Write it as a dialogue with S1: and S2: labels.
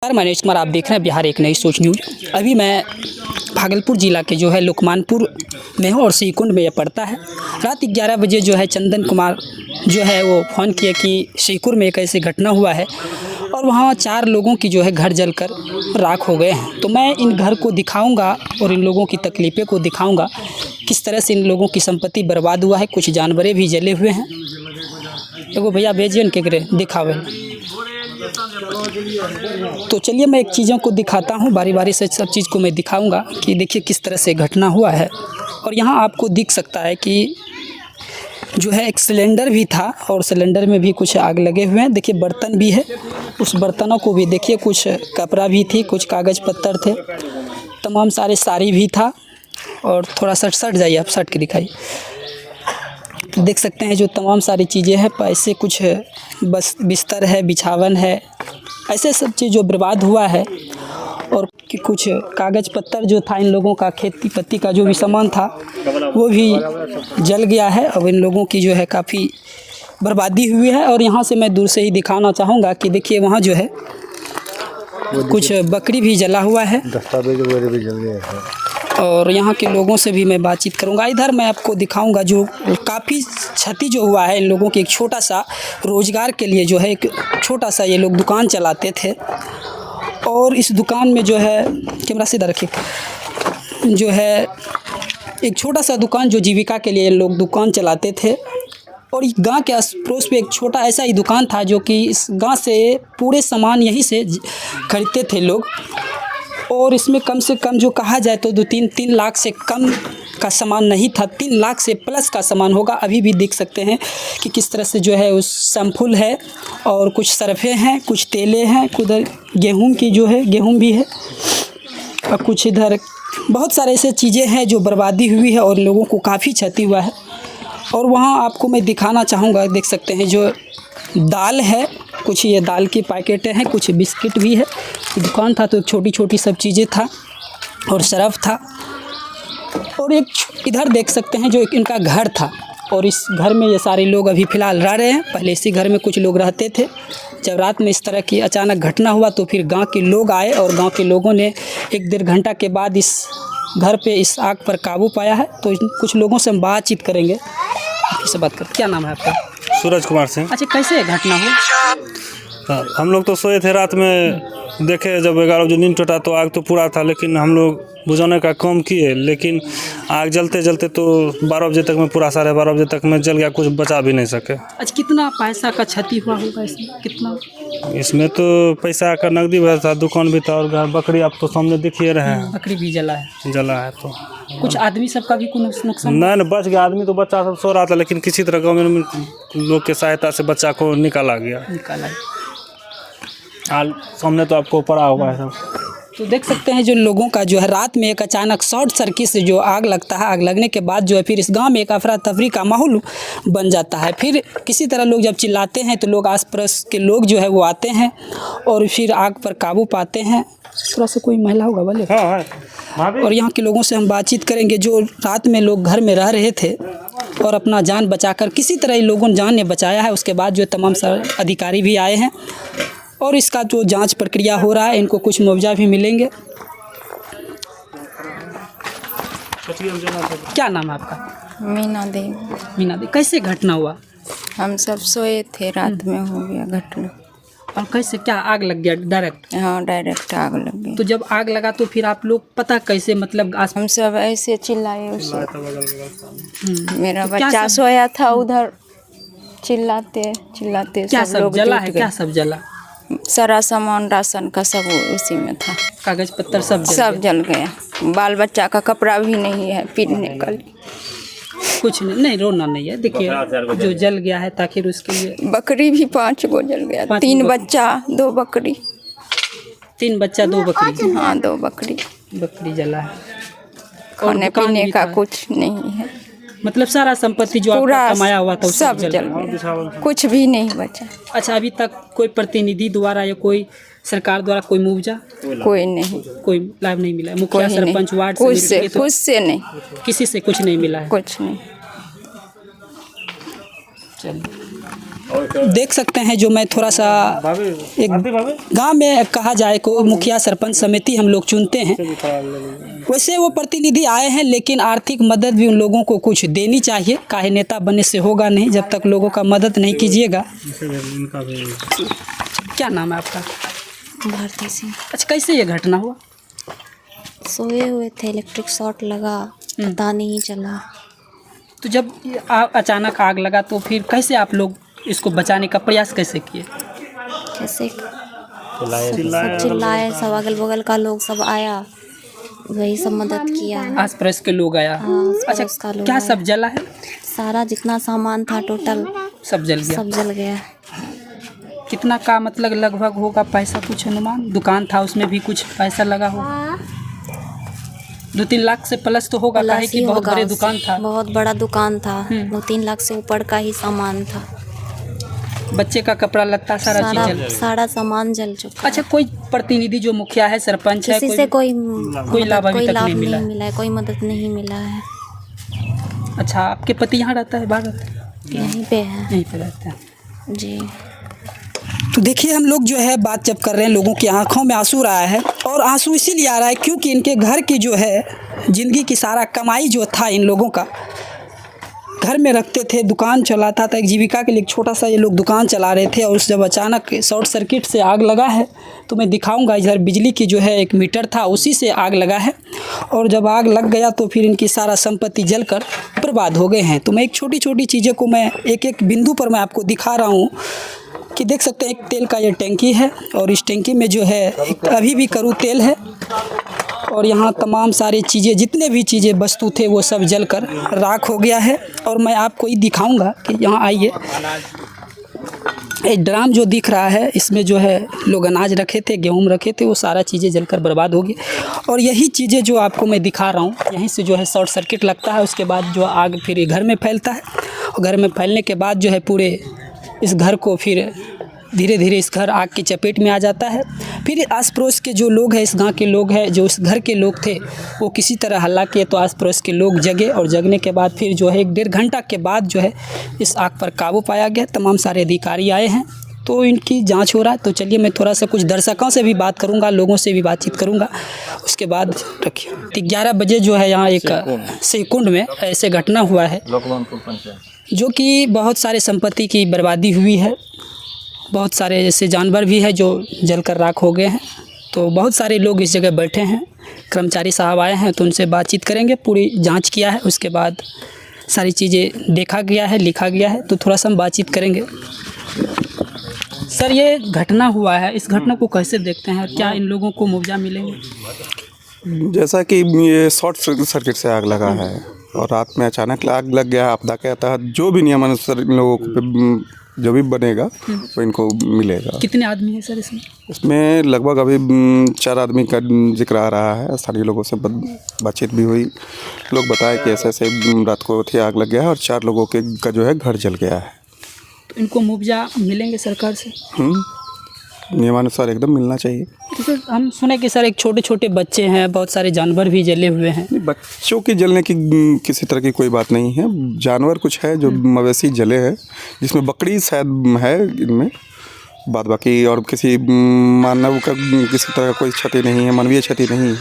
S1: नमस्कार, मैं नीरज कुमार। आप देख रहे हैं बिहार एक नई सोच न्यूज। अभी मैं भागलपुर ज़िला के जो है लुकमानपुर में हूँ और श्रीकुंड में ये पड़ता है। रात 11 बजे जो है चंदन कुमार जो है वो फ़ोन किया कि श्रीकुंड में एक ऐसी घटना हुआ है और वहाँ 4 लोगों की जो है घर जलकर राख हो गए हैं। तो मैं इन घर को दिखाऊंगा और इन लोगों की तकलीफ़ें को दिखाऊंगा, किस तरह से इन लोगों की संपत्ति बर्बाद हुआ है। कुछ जानवरें भी जले हुए हैं। देखो भैया भेजिए के करे दिखावे। तो चलिए मैं एक चीज़ों को दिखाता हूँ, बारी बारी से सब चीज़ को मैं दिखाऊंगा कि देखिए किस तरह से घटना हुआ है। और यहाँ आपको दिख सकता है कि जो है एक सिलेंडर भी था और सिलेंडर में भी कुछ आग लगे हुए हैं। देखिए बर्तन भी है, उस बर्तनों को भी देखिए, कुछ कपड़ा भी थी, कुछ कागज़ पत्तर थे, तमाम सारे साड़ी भी था। और थोड़ा सट जाइए, आप सट के दिखाइए। तो देख सकते हैं जो तमाम सारी चीज़ें हैं, पैसे कुछ बस बिस्तर है, बिछावन है, ऐसे सब चीज़ जो बर्बाद हुआ है। और कि कुछ कागज़ पत्तर जो था, इन लोगों का खेती पत्ती का जो भी सामान था वो भी जल गया है। अब इन लोगों की जो है काफ़ी बर्बादी हुई है। और यहाँ से मैं दूर से ही दिखाना चाहूँगा कि देखिए वहाँ जो है कुछ बकरी भी जला हुआ है,
S2: दस्तावेज वगैरह भी जल गए हैं।
S1: और यहाँ के लोगों से भी मैं बातचीत करूँगा। इधर मैं आपको दिखाऊंगा जो काफ़ी क्षति जो हुआ है इन लोगों के। एक छोटा सा रोज़गार के लिए जो है एक छोटा सा ये लोग दुकान चलाते थे, और इस दुकान में जो है, कैमरा सीधा रखिए, जो है एक छोटा सा दुकान जो जीविका के लिए लोग दुकान चलाते थे। और इस गांव के आस पड़ोस पे एक छोटा ऐसा ही दुकान था जो कि इस गांव से पूरे सामान यहीं से खरीदते थे लोग। और इसमें कम से कम जो कहा जाए तो 2-3 लाख से कम का सामान नहीं था, 3 लाख से प्लस का सामान होगा। अभी भी देख सकते हैं कि किस तरह से जो है उस शैम्पुल है, और कुछ सरफे हैं, कुछ तेले हैं, कुछ गेहूं की जो है गेहूं भी है, और कुछ इधर बहुत सारे ऐसे चीज़ें हैं जो बर्बादी हुई है और लोगों को काफ़ी क्षति हुआ है। और वहाँ आपको मैं दिखाना चाहूँगा, देख सकते हैं जो दाल है, कुछ ये दाल की पैकेटें हैं, कुछ बिस्किट भी है। दुकान था तो एक छोटी छोटी सब चीज़ें था, और सरफ था। और एक इधर देख सकते हैं जो एक इनका घर था, और इस घर में ये सारे लोग अभी फ़िलहाल रह रहे हैं। पहले इसी घर में कुछ लोग रहते थे। जब रात में इस तरह की अचानक घटना हुआ तो फिर गांव के लोग आए, और गांव के लोगों ने 1-1.5 घंटा के बाद इस घर पे इस आग पर काबू पाया है। तो कुछ लोगों से हम बातचीत करेंगे, किससे बात करें। क्या नाम है आपका?
S3: सूरज कुमार सिंह।
S1: अच्छा, कैसे घटना हुई?
S3: हम लोग तो सोए थे, रात में देखे जब 11 बजे नींद टूटा तो आग तो पूरा था, लेकिन हम लोग बुझाने का काम किए, लेकिन आग जलते जलते तो 12 बजे तक में पूरा 12:30 बजे तक में जल गया, कुछ बचा भी नहीं सके।
S1: अच्छा, कितना पैसा का क्षति हुआ होगा इसमें? कितना?
S3: इसमें तो पैसा का नकदी भी था, दुकान भी था, और घर बकरी आप तो सामने दिख ही रहे हैं,
S1: बकरी भी जला है।
S3: जला है। तो
S1: कुछ आदमी सबका भी कुछ नुकसान?
S3: नहीं, बच गया आदमी, तो बच्चा सब सो रहा था, लेकिन किसी तरह गाँव में लोग के सहायता से बच्चा को निकाला गया। हाल सामने तो आपको पड़ा हुआ है सब।
S1: तो देख सकते हैं जो लोगों का जो है रात में एक अचानक शॉर्ट सर्किट से जो आग लगता है, आग लगने के बाद जो है फिर इस गांव में एक अफरा तफरी का माहौल बन जाता है। फिर किसी तरह लोग जब चिल्लाते हैं तो लोग आस पड़ोस के लोग जो है वो आते हैं और फिर आग पर काबू पाते हैं। थोड़ा सा कोई महिला होगा बोले? हाँ। और यहाँ के लोगों से हम बातचीत करेंगे जो रात में लोग घर में रह रहे थे और अपना जान बचाकर किसी तरह इन लोगों ने जान ने बचाया है। उसके बाद जो तमाम सारे अधिकारी भी आए हैं और इसका जो जांच प्रक्रिया हो रहा है, इनको कुछ मुआवजा भी मिलेंगे। क्या नाम है आपका?
S4: मीना देवी।
S1: मीना देवी, कैसे घटना हुआ?
S4: हम सब सोए थे, रात में हो गया घटना।
S1: और कैसे, क्या आग लग गया डायरेक्ट?
S4: हाँ, डायरेक्ट आग लग गई।
S1: तो जब आग लगा तो फिर आप लोग पता कैसे, मतलब
S4: हम सब ऐसे चिल्लाए उसे। मेरा
S1: तो
S4: बच्चा सोया था उधर, चिल्लाते चिल्लाते
S1: क्या
S4: सब
S1: सब
S4: लोग
S1: जला
S4: जुट
S1: है?
S4: गए।
S1: क्या सब जला?
S4: सारा सामान राशन का सब उसी में था,
S1: कागज पत्तर सब
S4: सब जल गया। बाल बच्चा का कपड़ा भी नहीं है पहनने का।
S1: कुछ नहीं, रोना नहीं है। देखिए जो जल गया है, ताकि उसके लिए
S4: बकरी भी 5 गो जल गया। 3 बच्चा 2 बकरी।
S1: 3 बच्चा 2 बकरी?
S4: हाँ, 2 बकरी।
S1: बकरी जला है।
S4: खाने पीने का कुछ नहीं है,
S1: मतलब सारा संपत्ति जो
S4: पूरा
S1: आपका कमाया हुआ था
S4: सब जल गया, कुछ भी नहीं बचा।
S1: अच्छा, अभी तक कोई प्रतिनिधि द्वारा या कोई सरकार द्वारा कोई मुआवजा?
S4: कोई नहीं,
S1: कोई लाभ नहीं मिला है? मुखिया, सरपंच, वार्ड
S4: कुछ से नहीं,
S1: किसी से कुछ नहीं मिला है?
S4: कुछ नहीं।
S1: चलिए। देख सकते हैं जो मैं थोड़ा सा एक गांव में कहा जाए को मुखिया सरपंच समिति हम लोग चुनते हैं, वैसे वो प्रतिनिधि आए हैं, लेकिन आर्थिक मदद भी उन लोगों को कुछ देनी चाहिए। काहे नेता बनने से होगा नहीं जब तक लोगों का मदद नहीं कीजिएगा। क्या नाम है आपका?
S5: भारती सिंह।
S1: अच्छा, कैसे ये घटना हुआ?
S5: सोए हुए थे, इलेक्ट्रिक शॉर्ट लगा, पता नहीं चला।
S1: तो जब अचानक आग लगा तो फिर कैसे आप लोग इसको बचाने का प्रयास कैसे किए?
S5: कैसे सब चिल्लाए, सब अगल बगल का लोग सब आया, वही सब मदद किया।
S1: आस पड़ोस के लोग आया?
S5: हाँ,
S1: अच्छा,
S5: का लोग
S1: क्या
S5: आया।
S1: सब जला है?
S5: सारा जितना सामान था टोटल
S1: सब जल गया?
S5: सब जल गया।
S1: कितना का मतलब लगभग होगा पैसा, कुछ अनुमान? दुकान था उसमें भी कुछ पैसा लगा होगा? 2-3 लाख से प्लस तो होगा, काहे कि बहुत बड़े दुकान था।
S5: बहुत बड़ा दुकान था, 2-3 लाख से ऊपर का ही सामान था।
S1: बच्चे का कपड़ा लत्ता सारा चीज जल?
S5: सारा सामान जल चुका।
S1: अच्छा, कोई प्रतिनिधि जो मुखिया है, सरपंच है,
S5: किसी से कोई
S1: लाभ अभी तक नहीं मिला?
S5: मिला है, कोई मदद नहीं मिला है।
S1: अच्छा, आपके पति यहाँ रहता है? भारत
S5: यहीं पे है।
S1: यहीं पे रहते हैं
S5: जी।
S1: तो देखिए, हम लोग जो है बात जब कर रहे हैं, लोगों की आंखों में आंसू रहा है, और आंसू इसीलिए आ रहा है क्योंकि इनके घर की जो है ज़िंदगी की सारा कमाई जो था इन लोगों का, घर में रखते थे, दुकान चलाता था, एक जीविका के लिए एक छोटा सा ये लोग दुकान चला रहे थे। और उस जब अचानक शॉर्ट सर्किट से आग लगा है, तो मैं दिखाऊंगा, इधर बिजली की जो है एक मीटर था, उसी से आग लगा है। और जब आग लग गया तो फिर इनकी सारा संपत्ति जलकर बर्बाद हो गए हैं। तो मैं एक छोटी छोटी चीज़ों को मैं एक एक बिंदु पर मैं आपको दिखा रहा हूँ कि देख सकते हैं, एक तेल का ये टंकी है, और इस टंकी में जो है अभी भी करू तेल है, और यहाँ तमाम सारी चीज़ें, जितने भी चीज़ें वस्तु थे वो सब जलकर राख हो गया है। और मैं आपको ये दिखाऊंगा कि यहाँ आइए, एक ड्राम जो दिख रहा है, इसमें जो है लोग अनाज रखे थे, गेहूँ रखे थे, वो सारा चीज़ें जलकर बर्बाद हो गई। और यही चीज़ें जो आपको मैं दिखा रहा हूँ, यहीं से जो है शॉर्ट सर्किट लगता है, उसके बाद जो आग फिर घर में फैलता है, और घर में फैलने के बाद जो है पूरे इस घर को फिर धीरे धीरे इस घर आग की चपेट में आ जाता है। फिर आस पड़ोस के जो लोग हैं, इस गांव के लोग हैं, जो इस घर के लोग थे, वो किसी तरह हल्ला किए, तो आस पड़ोस के लोग जगे, और जगने के बाद फिर जो है 1-1.5 घंटा के बाद जो है इस आग पर काबू पाया गया। तमाम सारे अधिकारी आए हैं, तो इनकी जांच हो रहा है। तो चलिए, मैं थोड़ा सा कुछ दर्शकों से भी बात करूंगा, लोगों से भी बातचीत करूंगा, उसके बाद रखिए। 11 बजे जो है यहाँ एक सेकुंड में ऐसे घटना हुआ है, जो कि बहुत सारे संपत्ति की बर्बादी हुई है। बहुत सारे ऐसे जानवर भी हैं जो जलकर राख हो गए हैं। तो बहुत सारे लोग इस जगह बैठे हैं, कर्मचारी साहब आए हैं, तो उनसे बातचीत करेंगे। पूरी जांच किया है, उसके बाद सारी चीज़ें देखा गया है, लिखा गया है, तो थोड़ा सा हम बातचीत करेंगे। सर, ये घटना हुआ है, इस घटना को कैसे देखते हैं, क्या इन लोगों को मुआवजा मिलेंगे?
S6: जैसा कि ये शॉर्ट सर्किट से आग लगा है और रात में अचानक आग लग गया, आपदा के तहत जो भी नियमानुसार इन लोगों को जो भी बनेगा वो इनको मिलेगा।
S1: कितने आदमी हैं सर इसमें?
S6: इसमें लगभग अभी 4 आदमी का जिक्र आ रहा है। स्थानीय लोगों से बातचीत भी हुई, लोग बताए कि ऐसे ऐसे रात को थी आग लग गया है और 4 लोगों के का जो है घर जल गया है।
S1: तो इनको मुआवजा मिलेंगे सरकार से?
S6: नियमानुसार एकदम मिलना चाहिए।
S1: तो सर, हम सुने कि सर एक छोटे छोटे बच्चे हैं, बहुत सारे जानवर भी जले हुए हैं।
S6: बच्चों की जलने की किसी तरह की कोई बात नहीं है। जानवर कुछ है जो मवेशी जले हैं, जिसमें बकरी शायद है इनमें, बाद बाकी और किसी मानव का किसी तरह का कोई क्षति नहीं है, मानवीय क्षति नहीं है।